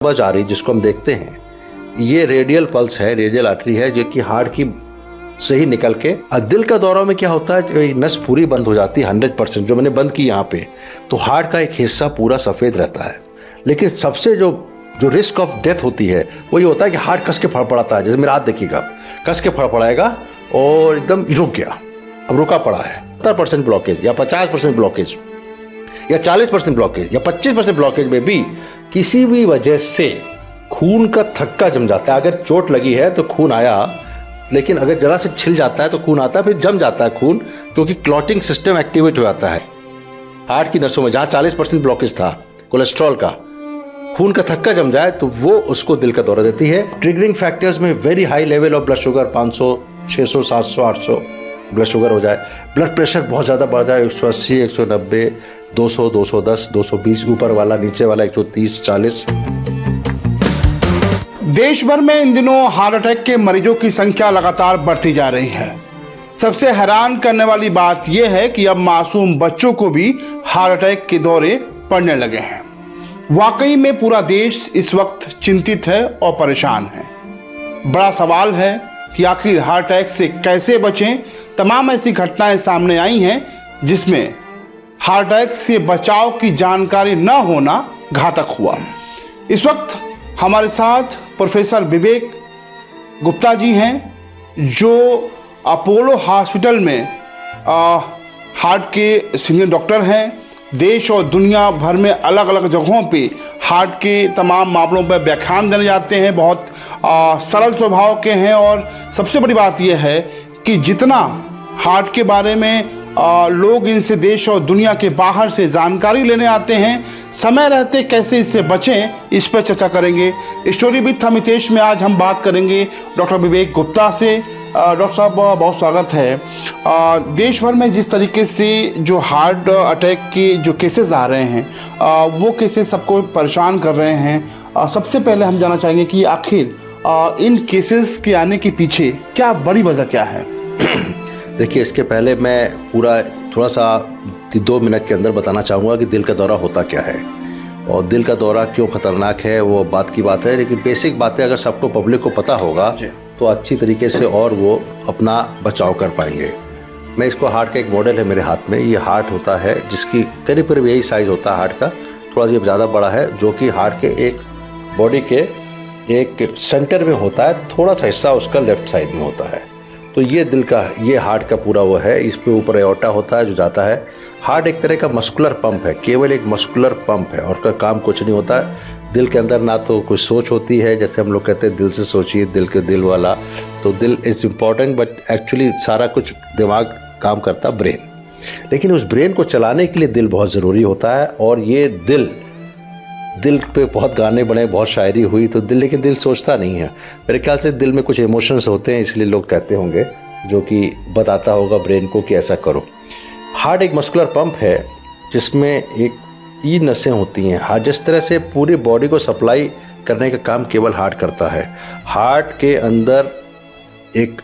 आवाज आ रही जिसको हम देखते हैं, ये रेडियल पल्स है, रेडियल आर्टरी है जो कि हार्ट की से ही निकल के दिल का दौरा में क्या होता है, नस पूरी बंद हो जाती है 100%, जो मैंने बंद की यहाँ पे, तो हार्ट का एक हिस्सा पूरा सफ़ेद रहता है। लेकिन सबसे जो रिस्क ऑफ डेथ होती है वो ये होता है कि हार्ट कस के फड़फड़ाता है। जैसे मेरा हाथ देखिएगा, कस के फड़फड़ाएगा और एकदम रुक गया, अब रुका पड़ा है। 70% ब्लॉकेज या 50% ब्लॉकेज या 40% ब्लॉकेज या 25% ब्लॉकेज में भी किसी भी वजह से खून का थक्का जम जाता है। अगर चोट लगी है तो खून आया, लेकिन अगर जरा से छिल जाता है तो खून आता है, फिर जम जाता है खून, क्योंकि क्लॉटिंग सिस्टम एक्टिवेट हो जाता है हार्ट की नसों में। जहाँ 40% ब्लॉकेज था कोलेस्ट्रॉल का, खून का थक्का जम जाए तो वो उसको दिल का दौरा देती है। ट्रिगरिंग फैक्टर्स में very high level of blood sugar, 500, 600, 700, 800 blood sugar हो जाए, ब्लड प्रेशर बहुत ज़्यादा बढ़ जाए, 180, 190, 200, 210, 220, ऊपर वाला नीचे वाला 130, 40। देश भर में इन दिनों हार्ट अटैक के मरीजों की संख्या लगातार बढ़ती जा रही है। सबसे हैरान करने वाली बात यह है कि अब मासूम बच्चों को भी हार्ट अटैक के दौरे पड़ने लगे हैं। वाकई में पूरा देश इस वक्त चिंतित है और परेशान है। बड़ा सवाल है कि आखिर हार्ट अटैक से कैसे बचें। तमाम ऐसी घटनाएं सामने आई हैं जिसमें हार्ट अटैक से बचाव की जानकारी न होना घातक हुआ। इस वक्त हमारे साथ प्रोफेसर विवेक गुप्ता जी हैं, जो अपोलो हॉस्पिटल में हार्ट के सीनियर डॉक्टर हैं। देश और दुनिया भर में अलग अलग जगहों पे हार्ट के तमाम मामलों पर व्याख्यान देने जाते हैं। बहुत सरल स्वभाव के हैं और सबसे बड़ी बात यह है कि जितना हार्ट के बारे में लोग इनसे देश और दुनिया के बाहर से जानकारी लेने आते हैं, समय रहते कैसे इससे बचें, इस पर चर्चा करेंगे। स्टोरी विद अमितेश में आज हम बात करेंगे डॉक्टर विवेक गुप्ता से। डॉक्टर साहब बहुत स्वागत है। देश भर में जिस तरीके से जो हार्ट अटैक के जो केसेस आ रहे हैं वो केसेस सबको परेशान कर रहे हैं। सबसे पहले हम जानना चाहेंगे कि आखिर इन केसेस के आने के पीछे क्या बड़ी वजह क्या है? देखिए, इसके पहले मैं पूरा थोड़ा सा 2 मिनट के अंदर बताना चाहूँगा कि दिल का दौरा होता क्या है और दिल का दौरा क्यों खतरनाक है, वो बात की बात है। लेकिन बेसिक बातें अगर सबको पब्लिक को पता होगा तो अच्छी तरीके से और वो अपना बचाव कर पाएंगे। मैं इसको, हार्ट का एक मॉडल है मेरे हाथ में, ये हार्ट होता है जिसकी करीब करीब यही साइज़ होता है हार्ट का, थोड़ा सा ज़्यादा बड़ा है, जो कि हार्ट के एक बॉडी के एक सेंटर में होता है, थोड़ा सा हिस्सा उसका लेफ्ट साइड में होता है। तो ये दिल का, ये हार्ट का पूरा वो है। इस पे ऊपर एओर्टा होता है जो जाता है। हार्ट एक तरह का मस्कुलर पंप है, केवल एक मस्कुलर पंप है और का काम कुछ नहीं होता है। दिल के अंदर ना तो कुछ सोच होती है, जैसे हम लोग कहते हैं दिल से सोचिए, दिल के दिल वाला, तो दिल इज़ इम्पॉर्टेंट, बट एक्चुअली सारा कुछ दिमाग काम करता ब्रेन। लेकिन उस ब्रेन को चलाने के लिए दिल बहुत ज़रूरी होता है। और ये दिल पे बहुत गाने बने, बहुत शायरी हुई, तो लेकिन दिल सोचता नहीं है। मेरे ख्याल से दिल में कुछ इमोशंस होते हैं, इसलिए लोग कहते होंगे, जो कि बताता होगा ब्रेन को कि ऐसा करो। हार्ट एक मस्कुलर पंप है जिसमें एक 3 नसें होती हैं। हार्ट जिस तरह से पूरी बॉडी को सप्लाई करने का काम केवल हार्ट करता है। हार्ट के अंदर एक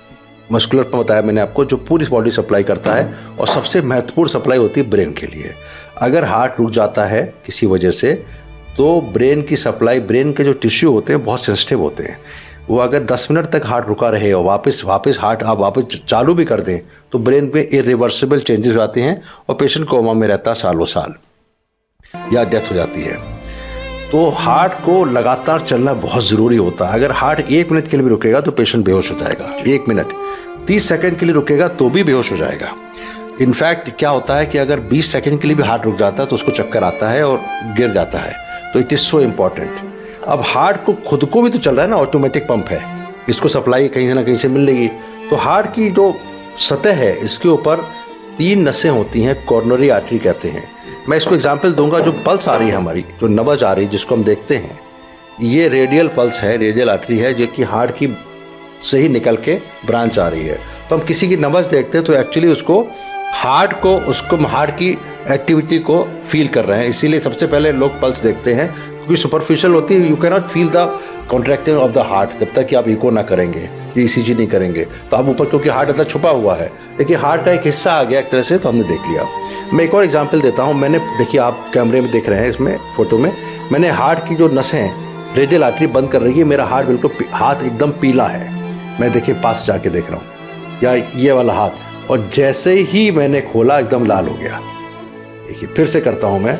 मस्कुलर पंप बताया मैंने आपको, जो पूरी बॉडी सप्लाई करता है और सबसे महत्वपूर्ण सप्लाई होती है ब्रेन के लिए। अगर हार्ट रुक जाता है किसी वजह से तो ब्रेन की सप्लाई, ब्रेन के जो टिश्यू होते हैं बहुत सेंसिटिव होते हैं, वो अगर 10 मिनट तक हार्ट रुका रहे और वापस हार्ट आप वापस चालू भी कर दें तो ब्रेन पे इरिवर्सिबल चेंजेस हो जाते हैं और पेशेंट कोमा में रहता है सालों साल, या डेथ हो जाती है। तो हार्ट को लगातार चलना बहुत ज़रूरी होता है। अगर हार्ट 1 मिनट के लिए भी रुकेगा तो पेशेंट बेहोश हो जाएगा। 1 मिनट, 30 सेकेंड के लिए रुकेगा तो भी बेहोश हो जाएगा। इनफैक्ट क्या होता है कि अगर 20 सेकेंड के लिए भी हार्ट रुक जाता है तो उसको चक्कर आता है और गिर जाता है। तो इट इज़ सो इम्पॉर्टेंट। अब हार्ट को खुद को भी तो चल रहा है ना, ऑटोमेटिक पंप है, इसको सप्लाई कहीं ना कहीं से मिल लेगी। तो हार्ट की जो सतह है इसके ऊपर 3 नसें होती हैं, कॉर्नरी आर्टरी कहते हैं। मैं इसको एग्जांपल दूंगा। जो पल्स आ रही है हमारी, जो नब्ज आ रही है जिसको हम देखते हैं, ये रेडियल पल्स है, रेडियल आर्टरी है जो कि हार्ट की से ही निकल के ब्रांच आ रही है। तो हम किसी की नब्ज देखते हैं तो एक्चुअली उसको हार्ट की एक्टिविटी को फील कर रहे हैं। इसीलिए सबसे पहले लोग पल्स देखते हैं, क्योंकि सुपरफिशियल होती है, you can not feel the contracting of the heart जब तक कि आप इको ना करेंगे, ईसीजी नहीं करेंगे। तो आप ऊपर, क्योंकि हार्ट अंदर छुपा हुआ है, लेकिन हार्ट का एक हिस्सा आ गया एक तरह से, तो हमने देख लिया। मैं एक और एग्जांपल देता हूँ। मैंने, देखिए आप कैमरे में देख रहे हैं, इसमें फोटो में मैंने हार्ट की जो नसें हैं रेडियल आर्टरी बंद कर रही है, मेरा हाथ बिल्कुल हाथ एकदम पीला है, मैं देखिए पास जाके देख रहा हूँ, या ये वाला हाथ, और जैसे ही मैंने खोला एकदम लाल हो गया। देखिए फिर से करता हूँ मैं,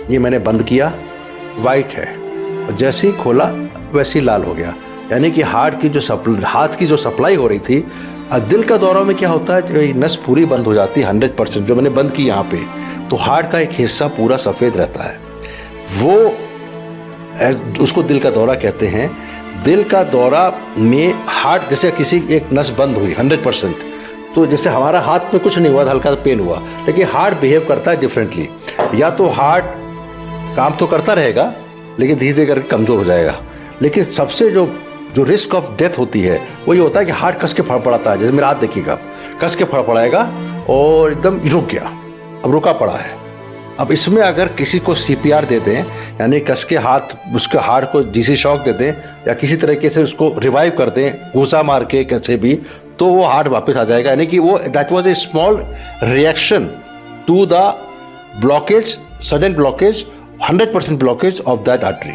ये मैंने बंद किया, वाइट है, और जैसे ही खोला वैसे ही लाल हो गया। यानी कि हाथ की जो सप्लाई हो रही थी, दिल का दौरा में क्या होता है, नस पूरी बंद हो जाती है 100%, जो मैंने बंद की यहाँ पे, तो हार्ट का एक हिस्सा पूरा सफ़ेद रहता है, वो उसको दिल का दौरा कहते हैं। दिल का दौरा में हार्ट, जैसे किसी एक नस बंद हुई 100%, तो जैसे हमारा हाथ में कुछ नहीं हुआ, हल्का सा पेन हुआ, लेकिन हार्ट बिहेव करता है डिफरेंटली। या तो हार्ट काम तो करता रहेगा लेकिन धीरे धीरे करके कमज़ोर हो जाएगा। लेकिन सबसे जो रिस्क ऑफ डेथ होती है वो ये होता है कि हार्ट कस के फड़फड़ाता है। जैसे मेरा हाथ देखिएगा, कस के फड़फड़ाएगा और एकदम रुक गया, अब रुका पड़ा है। अब इसमें अगर किसी को CPR दे दें, यानी कस के उसके हार्ट को DC शॉक दे दें, या किसी तरीके से उसको रिवाइव कर दें घूसा मार के कैसे भी, तो वो हार्ट वापस आ जाएगा। यानी कि वो that was a small reaction to the blockage, sudden blockage, 100% blockage of that artery.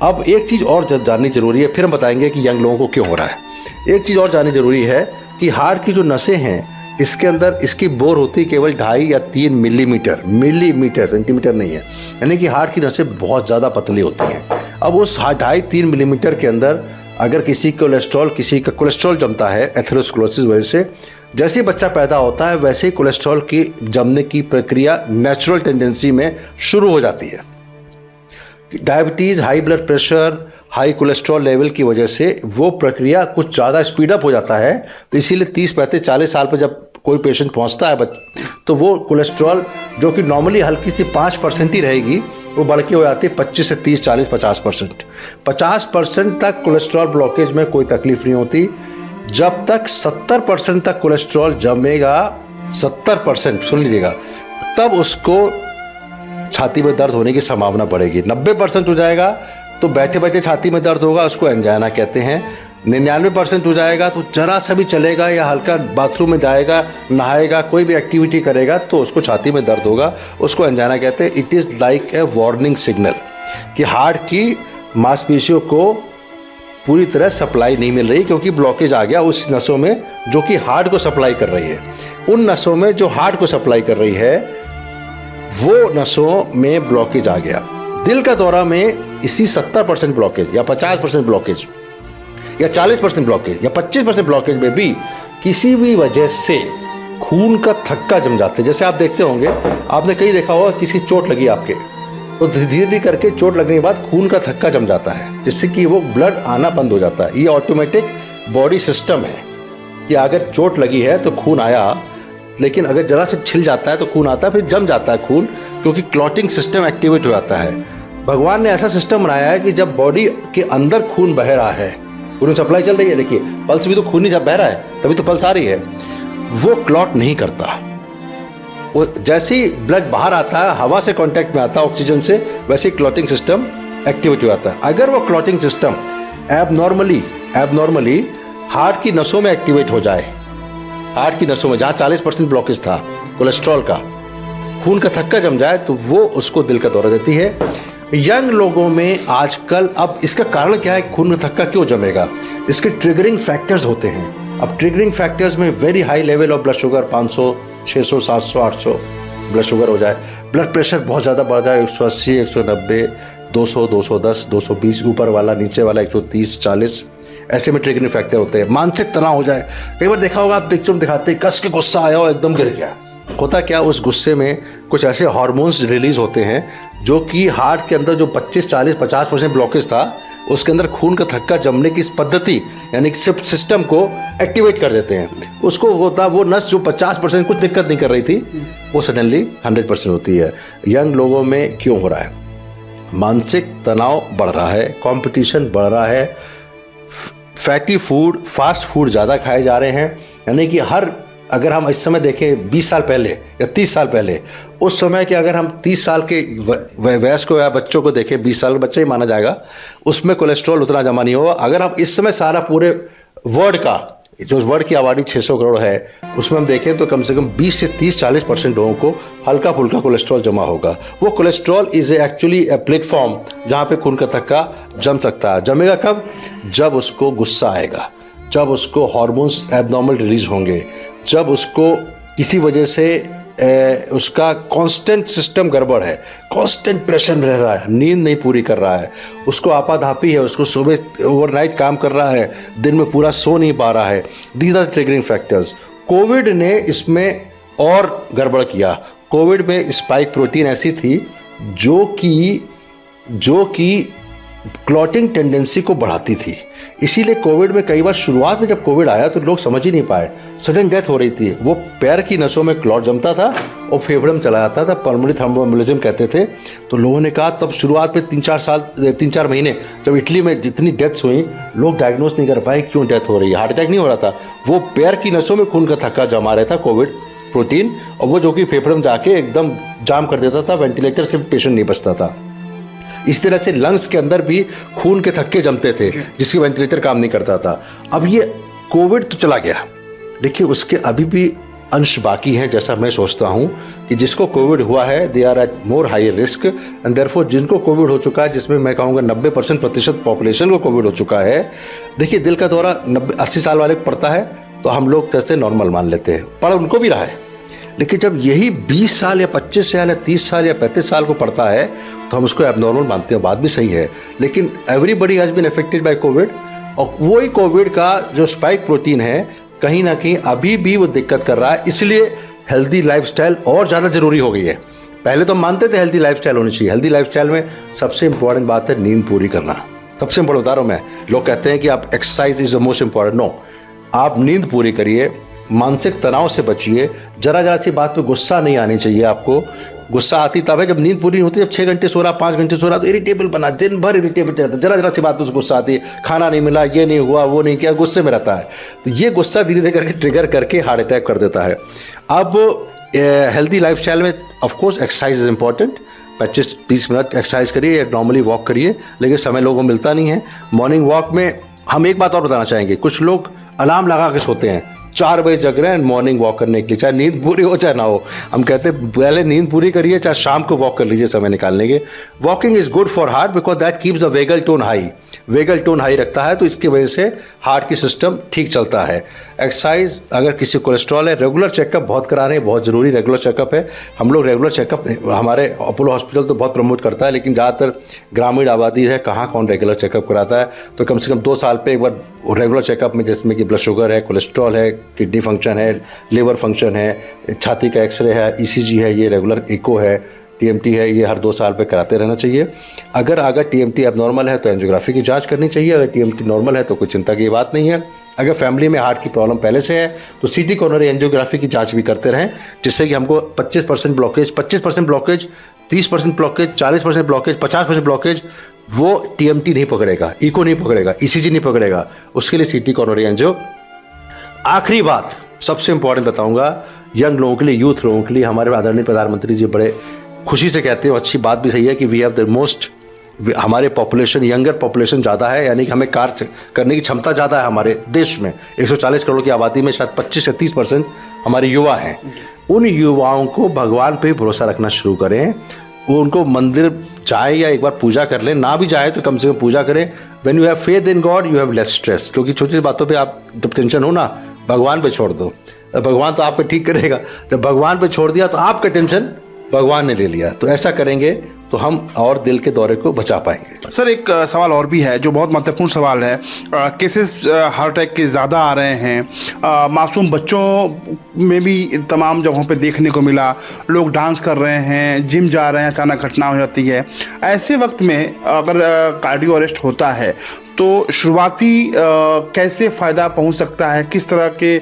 अब एक चीज़ और जाननी जरूरी है, फिर हम बताएंगे कि यंग लोगों को क्यों हो रहा है। एक चीज़ और जाननी जरूरी है कि हार्ट की जो नसें हैं, इसके अंदर इसकी बोर होती है केवल 2.5 या 3 मिलीमीटर, सेंटीमीटर नहीं है। यानी कि हार्ट की नसें बहुत ज़्यादा पतली होती हैं। अब उस 2.5-3 मिलीमीटर के अंदर अगर किसी का कोलेस्ट्रॉल जमता है एथेरोस्क्लेरोसिस वजह से, जैसे ही बच्चा पैदा होता है वैसे ही कोलेस्ट्रॉल की जमने की प्रक्रिया नेचुरल टेंडेंसी में शुरू हो जाती है। Diabetes, high blood pressure, high cholesterol level की वजह से वो प्रक्रिया कुछ ज़्यादा स्पीड अप हो जाता है। तो इसीलिए 30, 35, 40 साल पर जब कोई पेशेंट पहुंचता है तो वो कोलेस्ट्रॉल जो कि नॉर्मली हल्की सी 5% ही रहेगी, वो बढ़ के हो जाती है 25 से 30, 40, 50%। 50% तक कोलेस्ट्रॉल ब्लॉकेज में कोई तकलीफ नहीं होती। जब तक 70% तक कोलेस्ट्रॉल जमेगा, 70% सुन लीजिएगा, तब उसको छाती में दर्द होने की संभावना बढ़ेगी। 90% हो जाएगा तो बैठे बैठे छाती में दर्द होगा, उसको एंजाइना कहते हैं। 99% हो जाएगा तो जरा सा भी चलेगा या हल्का बाथरूम में जाएगा, नहाएगा, कोई भी एक्टिविटी करेगा तो उसको छाती में दर्द होगा, उसको एंजाइना कहते हैं। It is like a warning signal कि हार्ट की मांसपेशियों को पूरी तरह सप्लाई नहीं मिल रही, क्योंकि ब्लॉकेज आ गया उस नसों में जो कि हार्ट को सप्लाई कर रही है। उन नसों में जो हार्ट को सप्लाई कर रही है वो नसों में ब्लॉकेज आ गया। दिल का दौरा में इसी 70% ब्लॉकेज या 50% ब्लॉकेज या 40% ब्लॉकेज या 25% ब्लॉकेज में भी किसी भी वजह से खून का थक्का जम जाता है। जैसे आप देखते होंगे, आपने कहीं देखा होगा किसी चोट लगी आपके, तो धीरे धीरे करके चोट लगने के बाद खून का थक्का जम जाता है, जिससे कि वो ब्लड आना बंद हो जाता है। ये ऑटोमेटिक बॉडी सिस्टम है कि अगर चोट लगी है तो खून आया, लेकिन अगर जरा से छिल जाता है तो खून आता है, फिर जम जाता है खून, क्योंकि क्लॉटिंग सिस्टम एक्टिवेट हो जाता है। भगवान ने ऐसा सिस्टम बनाया है कि जब बॉडी के अंदर खून बह रहा है, खून सप्लाई चल रही है, देखिए पल्स भी तो खून ही जब बह रहा है तभी तो पल्स आ रही है, वो क्लॉट नहीं करता। वो जैसे ही ब्लड बाहर आता है, हवा से कांटेक्ट में आता है ऑक्सीजन से, वैसे ही क्लॉटिंग सिस्टम एक्टिवेट हो जाता है। अगर वो क्लॉटिंग सिस्टम एबनॉर्मली हार्ट की नसों में एक्टिवेट हो जाए, हार्ट की नसों में जहाँ 40% ब्लॉकेज था कोलेस्ट्रॉल का, खून का थक्का जम जाए तो वो उसको दिल का दौरा देती है। यंग लोगों में आजकल, अब इसका कारण क्या है, खून का थक्का क्यों जमेगा? इसके ट्रिगरिंग फैक्टर्स होते हैं। अब ट्रिगरिंग फैक्टर्स में very high level of blood sugar, 500, 600, 700, 800 blood sugar हो जाए, ब्लड प्रेशर बहुत ज़्यादा बढ़ जाए, 180, 190, 200, 210, 220, ऊपर वाला नीचे वाला 130, 40, ऐसे में ट्रिगरिंग फैक्टर होते हैं। मानसिक तनाव हो जाए, कई बार देखा होगा आप पिक्चर में दिखाते हैं, कस के गुस्सा आया हो, एकदम गिर गया। होता क्या, उस गुस्से में कुछ ऐसे हार्मोन्स रिलीज होते हैं जो कि हार्ट के अंदर जो 25, 40, 50% ब्लॉकेज था, उसके अंदर खून का थक्का जमने की पद्धति यानी कि सिस्टम को एक्टिवेट कर देते हैं। उसको होता, वो नस जो 50% कुछ दिक्कत नहीं कर रही थी, वो सडनली 100% होती है। यंग लोगों में क्यों हो रहा है? मानसिक तनाव बढ़ रहा है, कंपटीशन बढ़ रहा है, फैटी फूड, फास्ट फूड ज़्यादा खाए जा रहे हैं। यानी कि अगर हम इस समय देखें 20 साल पहले या 30 साल पहले, उस समय के अगर हम 30 साल के वयस्क या बच्चों को देखें, 20 साल का बच्चा ही माना जाएगा, उसमें कोलेस्ट्रॉल उतना जमा नहीं होगा। अगर हम इस समय सारा पूरे वर्ल्ड का जो वर्ल्ड की आबादी 600 करोड़ है उसमें हम देखें तो कम से कम 20 से 30-40% लोगों को हल्का फुल्का कोलेस्ट्रॉल जमा होगा। वो cholesterol is actually a platform जहाँ पे खून का थक्का जम सकता है। जमेगा कब? जब उसको गुस्सा आएगा, जब उसको हार्मोन्स एबनॉर्मल रिलीज होंगे, जब उसको किसी वजह से उसका कांस्टेंट सिस्टम गड़बड़ है, कांस्टेंट प्रेशर में रह रहा है, नींद नहीं पूरी कर रहा है, उसको आपाधापी है, उसको सुबह ओवरनाइट काम कर रहा है, दिन में पूरा सो नहीं पा रहा है। These are triggering factors. Covid ने इसमें और गड़बड़ किया। कोविड में स्पाइक प्रोटीन ऐसी थी जो कि क्लॉटिंग टेंडेंसी को बढ़ाती थी। इसीलिए कोविड में कई बार शुरुआत में जब कोविड आया तो लोग समझ ही नहीं पाए, सडन डेथ हो रही थी। वो पैर की नसों में क्लॉट जमता था और फेफड़े में चला जाता था, पल्मोनरी थ्रोम्बोएम्बोलिज्म कहते थे। तो लोगों ने कहा, तब शुरुआत में 3-4 महीने जब इटली में जितनी डेथ्स हुई, लोग डायग्नोस नहीं कर पाए क्यों डेथ हो रही है। हार्ट अटैक नहीं हो रहा था, वो पैर की नसों में खून का थक्का जमा रहा था कोविड प्रोटीन, और वो जो कि फेफड़े में जाके एकदम जाम कर देता था, वेंटिलेटर से पेशेंट नहीं बचता था। इस तरह से लंग्स के अंदर भी खून के थक्के जमते थे जिसकी वेंटिलेटर काम नहीं करता था। अब ये कोविड तो चला गया, देखिए उसके अभी भी अंश बाकी हैं। जैसा मैं सोचता हूँ कि जिसको कोविड हुआ है they are at more high risk, and therefore जिनको कोविड हो चुका है, जिसमें मैं कहूँगा 90% पॉपुलेशन को कोविड हो चुका है। देखिए दिल का दौरा 80 साल वाले को पड़ता है तो हम लोग जैसे नॉर्मल मान लेते हैं, पड़ उनको भी रहा है। लेकिन जब यही 20 साल या 25 साल या 30 साल या 35 साल को पड़ता है तो हम उसको एबनॉर्मल मानते हैं। बात भी सही है, लेकिन everybody has been affected by Covid, और वही कोविड का जो स्पाइक प्रोटीन है कहीं ना कहीं अभी भी वो दिक्कत कर रहा है। इसलिए हेल्दी लाइफस्टाइल और ज़्यादा ज़रूरी हो गई है। पहले तो हम मानते थे हेल्दी लाइफस्टाइल होनी चाहिए। हेल्दी लाइफस्टाइल में सबसे इंपॉर्टेंट बात है नींद पूरी करना। सबसे इंपॉर्टेंट बता रहा हूँ मैं। लोग कहते हैं कि आप exercise is the most important. No, आप नींद पूरी करिए, मानसिक तनाव से बचिए। जरा सी बात पे गुस्सा नहीं आनी चाहिए आपको। गुस्सा आती तब है जब नींद पूरी नहीं होती। जब 6 घंटे सो रहा, 5 घंटे सो रहा तो इरिटेबल बना, दिन भर इरिटेबल रहता है। जरा सी बात पे गुस्सा आती है, खाना नहीं मिला, ये नहीं हुआ, वो नहीं किया, गुस्से में रहता है। तो ये गुस्सा धीरे धीरे करके ट्रिगर करके हार्ट अटैक कर देता है। अब हेल्दी लाइफस्टाइल में of course exercise is important. 25-20 minute exercise करिए, नॉर्मली वॉक करिए, लेकिन समय लोगों को मिलता नहीं है। मॉर्निंग वॉक में हम एक बात और बताना चाहेंगे, कुछ लोग अलार्म लगा के सोते हैं, 4 बजे जग रहे हैं मॉर्निंग वॉक करने के लिए, चाहे नींद पूरी हो चाहे ना हो। हम कहते हैं पहले नींद पूरी करिए, चाहे शाम को वॉक कर लीजिए समय निकालने के। Walking is good for heart because that keeps the vagal tone high. Vagal tone high रखता है तो इसकी वजह से हार्ट की सिस्टम ठीक चलता है। एक्सरसाइज, अगर किसी कोलेस्ट्रॉल है, रेगुलर चेकअप बहुत कराने बहुत ज़रूरी। रेगुलर चेकअप है, हम लोग रेगुलर चेकअप, हमारे अपोलो हॉस्पिटल तो बहुत प्रमोट करता है, लेकिन ज़्यादातर ग्रामीण आबादी है, कहाँ कौन रेगुलर चेकअप कराता है। तो कम से कम 2 साल पे एक बार रेगुलर चेकअप में, जिसमें कि ब्लड शुगर है, कोलेस्ट्रॉल है, किडनी फंक्शन है, लिवर फंक्शन है, छाती का एक्सरे है, ईसीजी है, ये रेगुलर इको है, टीएमटी है, ये हर 2 साल पे कराते रहना चाहिए। अगर टीएमटी एबनॉर्मल है तो एंजियोग्राफी की जांच करनी चाहिए। अगर टीएमटी नॉर्मल है तो कोई चिंता की बात नहीं है। अगर फैमिली में हार्ट की प्रॉब्लम पहले से है तो सीटी कोरोनरी एंजियोग्राफी की जांच भी करते रहें, जिससे कि हमको 25% ब्लॉकेज, 30% ब्लॉकेज, 40% ब्लॉकेज, 50% ब्लॉकेज, वो टीएमटी नहीं पकड़ेगा, इको नहीं पकड़ेगा, ईसीजी नहीं पकड़ेगा। उसके लिए सीटी कोरोनरी एंजियो। आखिरी बात सबसे इंपॉर्टेंट बताऊंगा, यंग लोगों के लिए, यूथ लोगों के लिए, हमारे आदरणीय प्रधानमंत्री जी बड़े खुशी से कहते हैं, अच्छी बात भी सही है कि वी हैव द मोस्ट, हमारे पॉपुलेशन, यंगर पॉपुलेशन ज़्यादा है, यानी कि हमें कार्य करने की क्षमता ज़्यादा है हमारे देश में। 140 करोड़ की आबादी में शायद 25 से 30% हमारे युवा हैं। उन युवाओं को भगवान पे भरोसा रखना शुरू करें। वो उनको मंदिर जाए या एक बार पूजा कर लें, ना भी जाए तो कम से कम पूजा करें। When you have faith in God you have less stress. क्योंकि छोटी छोटी बातों पे आप जब टेंशन हो ना, भगवान पे छोड़ दो, भगवान तो आपको ठीक करेगा। जब भगवान पे छोड़ दिया तो आपका टेंशन भगवान ने ले लिया। तो ऐसा करेंगे तो हम और दिल के दौरे को बचा पाएंगे। सर, एक सवाल और भी है जो बहुत महत्वपूर्ण सवाल है। केसेस हार्ट अटैक के ज़्यादा आ रहे हैं। मासूम बच्चों में भी तमाम जगहों पे देखने को मिला। लोग डांस कर रहे हैं, जिम जा रहे हैं, अचानक घटना हो जाती है। ऐसे वक्त में अगर कार्डियो अरेस्ट होता है तो शुरुआती कैसे फ़ायदा पहुंच सकता है? किस तरह के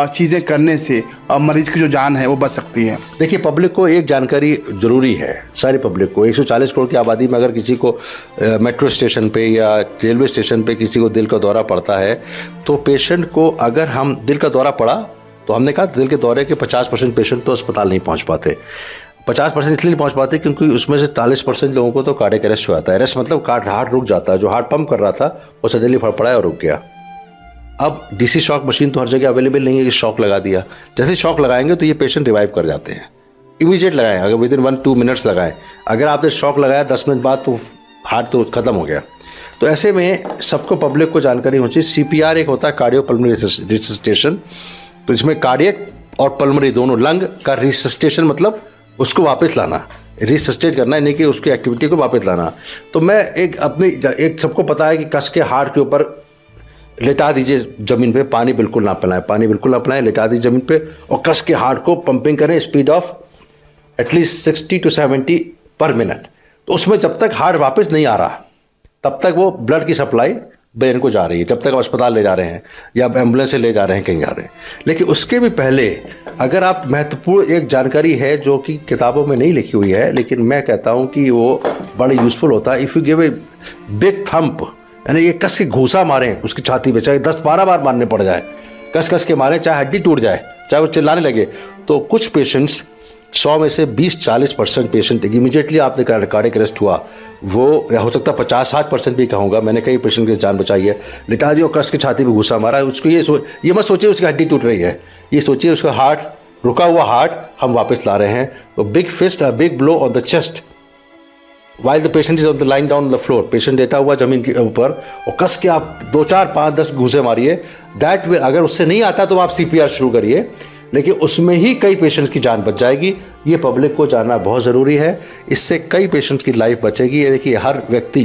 चीज़ें करने से मरीज की जो जान है वो बच सकती है? देखिए, पब्लिक को एक जानकारी ज़रूरी है, सारी पब्लिक को। 140 करोड़ की आबादी में अगर किसी को मेट्रो स्टेशन पे या रेलवे स्टेशन पे किसी को दिल का दौरा पड़ता है तो पेशेंट को, अगर हम दिल का दौरा पड़ा तो हमने कहा दिल के दौरे के 50% पेशेंट तो अस्पताल नहीं पहुँच पाते। 50% इसलिए नहीं पहुंच पाते क्योंकि उसमें से 40% लोगों को तो कार्डियक अरेस्ट हो जाता है। अरेस्ट मतलब हार्ट रुक जाता है। जो हार्ट पंप कर रहा था वो सडनली फड़फड़ाया और रुक गया। अब डीसी शॉक मशीन तो हर जगह अवेलेबल नहीं है कि शॉक लगा दिया, जैसे शॉक लगाएंगे तो ये पेशेंट रिवाइव कर जाते हैं। इमीडिएट लगाएं, अगर विद इन 1-2 मिनट्स लगाएं। अगर आपने शॉक लगाया 10 मिनट बाद तो हार्ट तो ख़त्म हो गया। तो ऐसे में सबको, पब्लिक को जानकारी होनी चाहिए। CPR एक होता है कार्डियो पल्मोनरी रिससिटेशन, तो इसमें कार्डियक और पल्मोनरी दोनों लंग का रिससिटेशन, मतलब उसको वापस लाना, रिससिटेट करना, यानी कि उसकी एक्टिविटी को वापस लाना। तो मैं एक सबको पता है कि कस के हार्ट के ऊपर लेटा दीजिए ज़मीन पे, पानी बिल्कुल ना पिलाएं, लेटा दीजिए ज़मीन पे और कस के हार्ट को पंपिंग करें, स्पीड ऑफ एटलीस्ट 60 to 70 पर मिनट। तो उसमें जब तक हार्ट वापस नहीं आ रहा तब तक वो ब्लड की सप्लाई ब्रेन को जा रही है, जब तक आप अस्पताल ले जा रहे हैं या एम्बुलेंस से ले जा रहे हैं, कहीं जा रहे हैं। लेकिन उसके भी पहले अगर आप, महत्वपूर्ण एक जानकारी है जो कि किताबों में नहीं लिखी हुई है, लेकिन मैं कहता हूँ कि वो बड़ा यूज़फुल होता है। If you give a big thump, यानी ये कस के घूसा मारें उसकी छाती पे, चाहे 10-12 बार मारने पड़ जाए, कस के मारें, चाहे हड्डी टूट जाए, चाहे वो चिल्लाने लगे, तो कुछ पेशेंट्स, 100 में से 20-40% पेशेंट इमीडिएटली आपने कार्डियक अरेस्ट हुआ, वो या हो सकता है 50-60% भी कहूँगा, मैंने कई पेशेंट की जान बचाई है। लिटा दिया और कस के छाती पे घुसा मारा, उसको ये मत सोचिए उसकी हड्डी टूट रही है, ये सोचिए उसका हार्ट, रुका हुआ हार्ट हम वापस ला रहे हैं। तो big fist, big blow on the chest while the patient is on the lying down on the floor, patient लेटा हुआ जमीन के ऊपर, और कस के आप 2-4-5-10 घूसे मारिए। दैट वे, अगर उससे नहीं आता तो आप CPR शुरू करिए, लेकिन उसमें ही कई पेशेंट्स की जान बच जाएगी। ये पब्लिक को जानना बहुत ज़रूरी है, इससे कई पेशेंट्स की लाइफ बचेगी। ये देखिए, हर व्यक्ति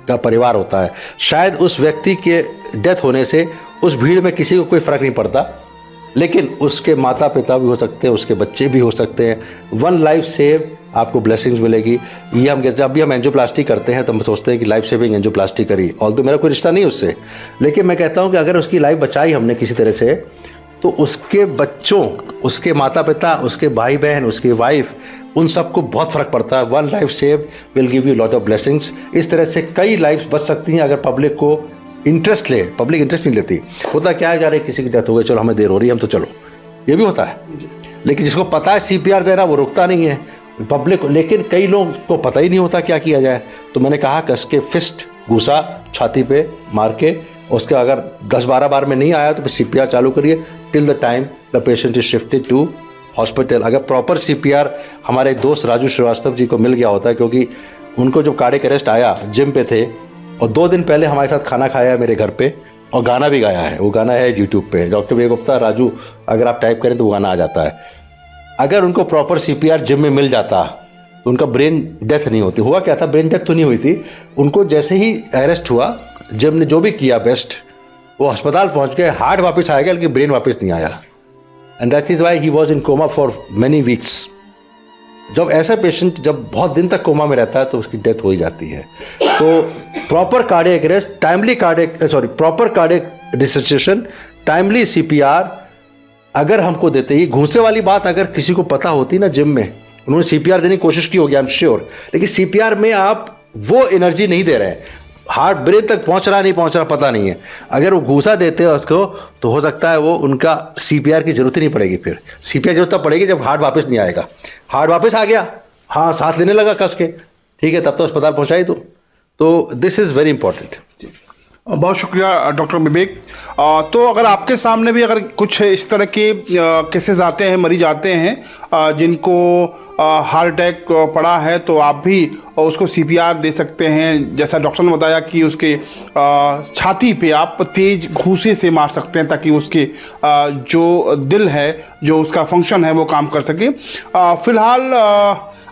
का परिवार होता है, शायद उस व्यक्ति के डेथ होने से उस भीड़ में किसी को कोई फ़र्क नहीं पड़ता, लेकिन उसके माता पिता भी हो सकते हैं, उसके बच्चे भी हो सकते हैं। 1 लाइफ सेव, आपको ब्लेसिंग्स मिलेगी। ये हम कहते हैं, अभी हम एंजियोप्लास्टी करते हैं तो हम सोचते हैं कि लाइफ सेविंग एंजियोप्लास्टी करी, ऑल्दो मेरा कोई रिश्ता नहीं उससे, लेकिन मैं कहता हूँ कि अगर उसकी लाइफ बचाई हमने किसी तरह से, तो उसके बच्चों, उसके माता पिता, उसके भाई बहन, उसकी वाइफ, उन सबको बहुत फ़र्क पड़ता है। 1 life save will give you lot of blessings. इस तरह से कई लाइफ बच सकती हैं अगर पब्लिक को इंटरेस्ट ले। पब्लिक इंटरेस्ट नहीं लेती। होता क्या है, जा रहे किसी की डेथ हो गई, चलो हमें देर हो रही है, हम तो चलो, ये भी होता है। लेकिन जिसको पता है CPR देना, वो रुकता नहीं है पब्लिक। लेकिन कई लोग को पता ही नहीं होता क्या किया जाए। तो मैंने कहा, कस के फिस्ट, घूसा छाती पे मार के, उसके अगर 10-12 बार में नहीं आया तो फिर CPR चालू करिए till the time the patient is shifted to hospital. अगर प्रॉपर CPR हमारे दोस्त राजू श्रीवास्तव जी को मिल गया होता है, क्योंकि उनको जब कार्डियक अरेस्ट आया, जिम पे थे और 2 दिन पहले हमारे साथ खाना खाया है मेरे घर पे, और गाना भी गाया है। वो गाना है यूट्यूब पे, डॉक्टर विवेक गुप्ता राजू, अगर आप टाइप करें तो वो गाना आ जाता है। अगर उनको प्रॉपर CPR जिम में मिल जाता तो उनका ब्रेन डेथ नहीं होती। हुआ क्या था, ब्रेन डेथ तो नहीं हुई थी, उनको जैसे ही अरेस्ट हुआ, जिम ने जो भी किया बेस्ट, वो अस्पताल पहुंच गए, हार्ट वापस आ गया, लेकिन ब्रेन वापस नहीं आया। And that is why he was in coma for many weeks. जब ऐसा पेशेंट जब बहुत दिन तक कोमा में रहता है तो उसकी डेथ हो ही जाती है। तो proper cardiac arrest, proper cardiac resuscitation, timely CPR अगर हमको देते, ये घूसे वाली बात अगर किसी को पता होती ना, जिम में उन्होंने CPR देने की कोशिश की होगी, आई एम श्योर, लेकिन CPR में आप वो एनर्जी नहीं दे रहे हैं, हार्ट ब्रेन तक पहुंच रहा नहीं पहुंच रहा पता नहीं है। अगर वो घूसा देते हैं उसको तो हो सकता है वो उनका CPR की जरूरत ही नहीं पड़ेगी। फिर CPR जरूरत तब पड़ेगी जब हार्ट वापस नहीं आएगा। हार्ट वापस आ गया, हाँ, सांस लेने लगा कस के, ठीक है, तब तो अस्पताल पहुंचाई। तो दिस इज़ वेरी इंपॉर्टेंट। बहुत शुक्रिया डॉक्टर विवेक। तो अगर आपके सामने भी अगर कुछ इस तरह के केसेस आते हैं, मरीज आते हैं जिनको हार्ट अटैक पड़ा है, तो आप भी उसको CPR दे सकते हैं। जैसा डॉक्टर ने बताया कि उसके छाती पे आप तेज घूसे से मार सकते हैं ताकि उसके जो दिल है, जो उसका फंक्शन है, वो काम कर सके। फिलहाल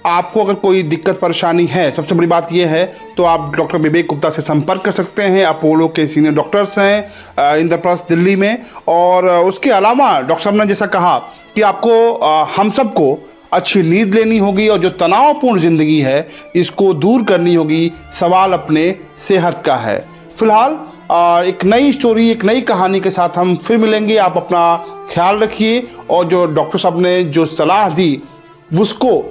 आपको अगर कोई दिक्कत परेशानी है, सबसे बड़ी बात यह है, तो आप डॉक्टर विवेक गुप्ता से संपर्क कर सकते हैं। अपोलो के सीनियर डॉक्टर्स हैं इंद्रप्रस्थ दिल्ली में। और उसके अलावा डॉक्टर साहब ने जैसा कहा कि आपको हम सबको अच्छी नींद लेनी होगी और जो तनावपूर्ण ज़िंदगी है इसको दूर करनी होगी। सवाल अपने सेहत का है। फिलहाल एक नई स्टोरी, एक नई कहानी के साथ हम फिर मिलेंगे। आप अपना ख्याल रखिए और जो डॉक्टर साहब ने जो सलाह दी उसको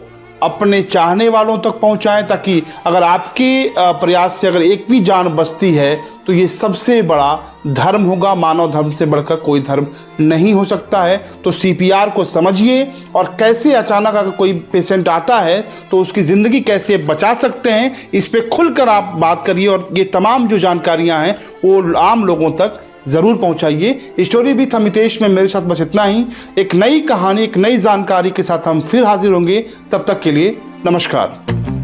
अपने चाहने वालों तक पहुंचाएं, ताकि अगर आपके प्रयास से अगर एक भी जान बचती है तो ये सबसे बड़ा धर्म होगा। मानव धर्म से बढ़कर कोई धर्म नहीं हो सकता है। तो CPR को समझिए और कैसे अचानक अगर कोई पेशेंट आता है तो उसकी ज़िंदगी कैसे बचा सकते हैं, इस पे खुलकर आप बात करिए और ये तमाम जो जानकारियां हैं वो आम लोगों तक ज़रूर पहुंचाइए। स्टोरी विद अमितेश में मेरे साथ बस इतना ही। एक नई कहानी, एक नई जानकारी के साथ हम फिर हाजिर होंगे। तब तक के लिए नमस्कार।